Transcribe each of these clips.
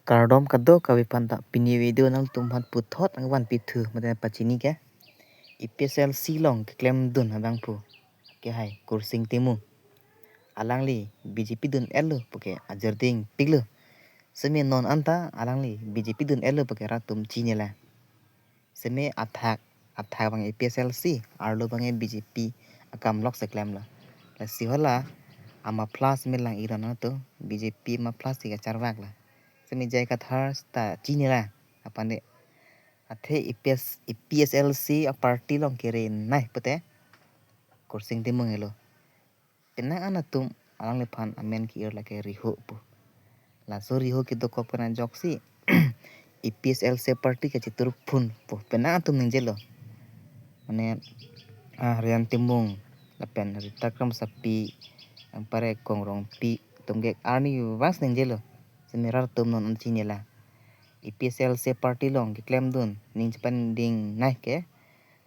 Kardom kado kawi panda pini video nang tumhat puthot ang wan pithu mate pachini ke IPSL silong ke klem dun habang pu ke hai kursing timu alangli BJP dun elu puke ajerding piglu semi non anta alangli BJP dun elu puke ratum chinela semi athak bang IPSL si arlo bang BJP akam lok se klem la si hola ama plus melang irana to BJP ma plus tiga charwak la semi jai kathar sta chinela apane athe IPSLC a party long kere nai pute kursing timung elo pena anatum alang le phan amen ki er lake riho pu la so riho ki do kop kana joksi IPSLC party ke chitur phun pu pena atum ninjelo mane rian timung la pen ritakram sapi ang pare kongrong pi tumge arni was ninjelo semirar tum non chinela IPSLC party long ki claim dun ning pan ding nai ke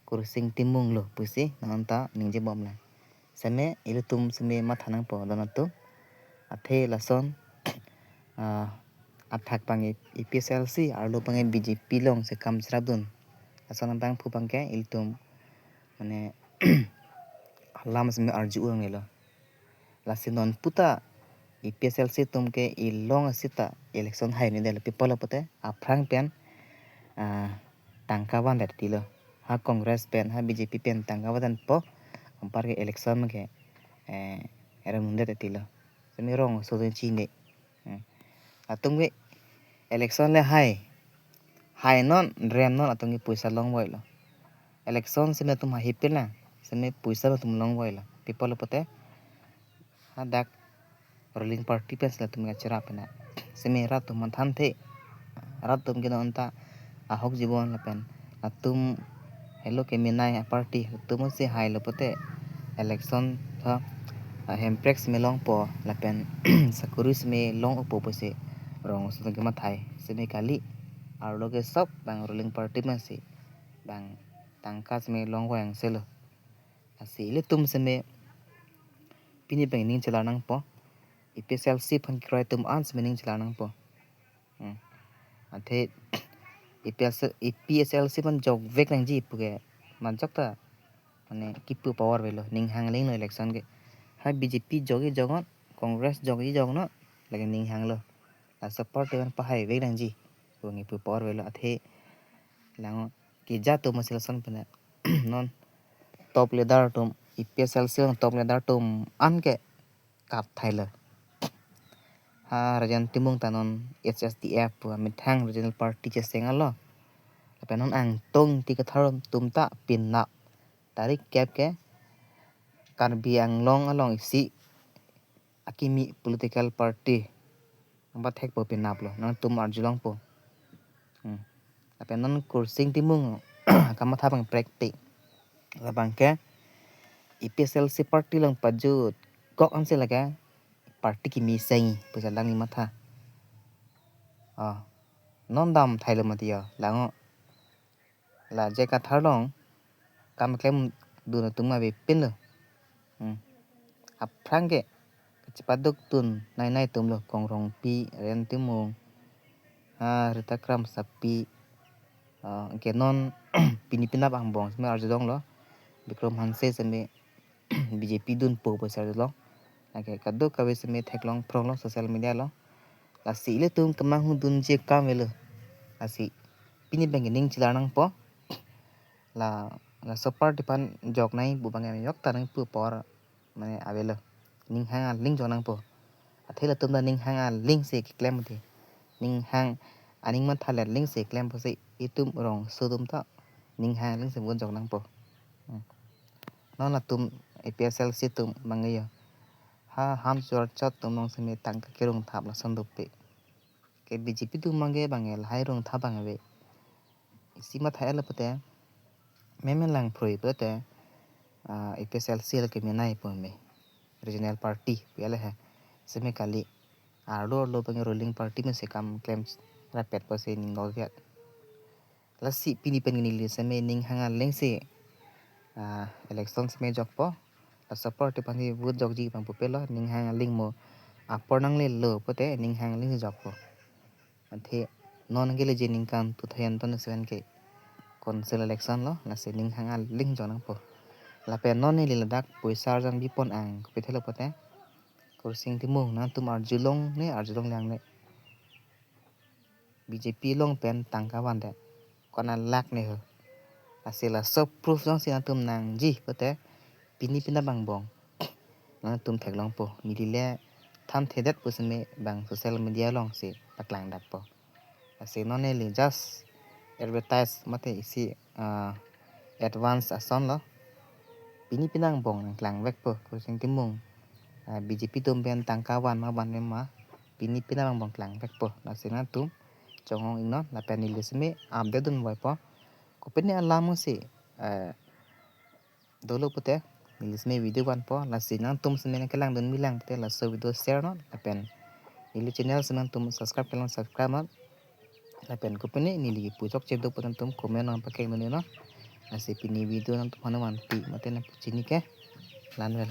kursing timung lo pusi nanta ningje bomla seme ilutum seme mathanang po donatu athe lason athak pangi IPSLC arlo pangi BJP long se kam srabdun ason bang phu pangke iltum mane lam seme arju ngelo lasinon puta IPSLC tumke ilong asita election hai ni del people pote aprang pen tangkawan dat tilo ha congress pen ha BJP pen tangkawan po ampar ke election ke era munde tilo semi rong so den chine atungwe election le hai non rem non atungi puisa long boilo election seme tum hipila seme puisa tum long boilo people pote ha dak ruling party pen sela tum ngachara pena seme ratum than the ratum ke nonta ahok jibon lapen atum hello ke minai party tum se hai lopote election tha hemprex melong po lapen sakuris me long opo pose rong so ke mathai seme kali arloge sop bang ruling party men se bang tangkas me long wang selo asile tum seme pini bang ning chalanang po IPSLC phan krai tum ans mening chalanang po athe IPSLC pan jog vek nang ji puge man chokta mane kipu power velo ning hangling no election ke ha BJP jogi jogon congress jogi jogno lage ning hanglo la support kan pahai vek nang ji pungi pu power velo athe lango ki jato masel son pena non top leader tum IPSLC top leader tum anke kap thaila ha rajan timung tanon HSDF mithang regional party che sengalo penon ang tong ti katharom tumta pinna tarik kep ke kan biang long along si akimi political party amba thek po pinaplo nang tum arjulong po penon kursing timung kamatha bang praktik labang ke IPSLC party long pajut kok ang sila ka party ki mi seng pusa lang ni matha non dam thailo matia lango la je ka tharlong kam klem duna tungma be pin lo aprangge chipaduk tun nai tumlo kongrong pi ren timung ritakram sapi ke non pinipinap ang bong sme arjudong lo bikrom hanse seme BJP dun po pasar lo ake kaddo kawe seme theklong prong lo social media lo la sile tum kamang hu dun je kamelo asi pini bengening chilanang po la support dipan jok nai bu bangai yok tanang pu por mane avelo ning hang ling jonang po athela tumda ning hang ling se klem the ning hang aning man thalet ling se klem po se itum rong sudum ta ning hang ling se bun jok nang po non la tum IPSLC tum mangai ha ham chor chat tum nong se me tang ka kerong thap la sandup pe ke BJP tum mangai bangel hai rong tha bangabe sima thaela pate memen lang phroi pate IPSLC la ke menai po me regional party pele hai seme kali ardo lo bang ruling party में से काम claims rapid pa se ning no viat la si pini pen ni le seme ning hanga leng se elections me jok po la support pan hi vote jok ji pang pelo ning hanga ling mo apor nang le lo pote ning hang ling jok po ante non ke le jening kan tu thayan ton seven ke kon selection lo la se ning hanga ling jonang po la pe non ni le dak poisar jang bi pon ang pe thelo pote kursing timung na tum arjulong lang ne BJP long pen tangka wan de kona lak ne ho asila sob proof jong sina tum nang ji pote pini pina bang bong na tum thek long po ni le tham thedat pusme bang social media long se paklang dak po ase non ne le just advertise mate isi advance ason lo pini pinang bong nang klang vek po kursing timung BJP tum pen tangka wan ma ban ma pini pinang bong klang vek po na sina tum chong ing non la pen ni lesme update dun wai po ko pen alam se dolo pote nilisme video wan po la sina tum semen kelang dun milang te la so video share non la pen ili channel semen tum subscribe kelang subscribe non la pen ko pen ni li puchok chep do potan tum comment non pakai no na si pini video non tum hanuman pi mate na chini ke lan wel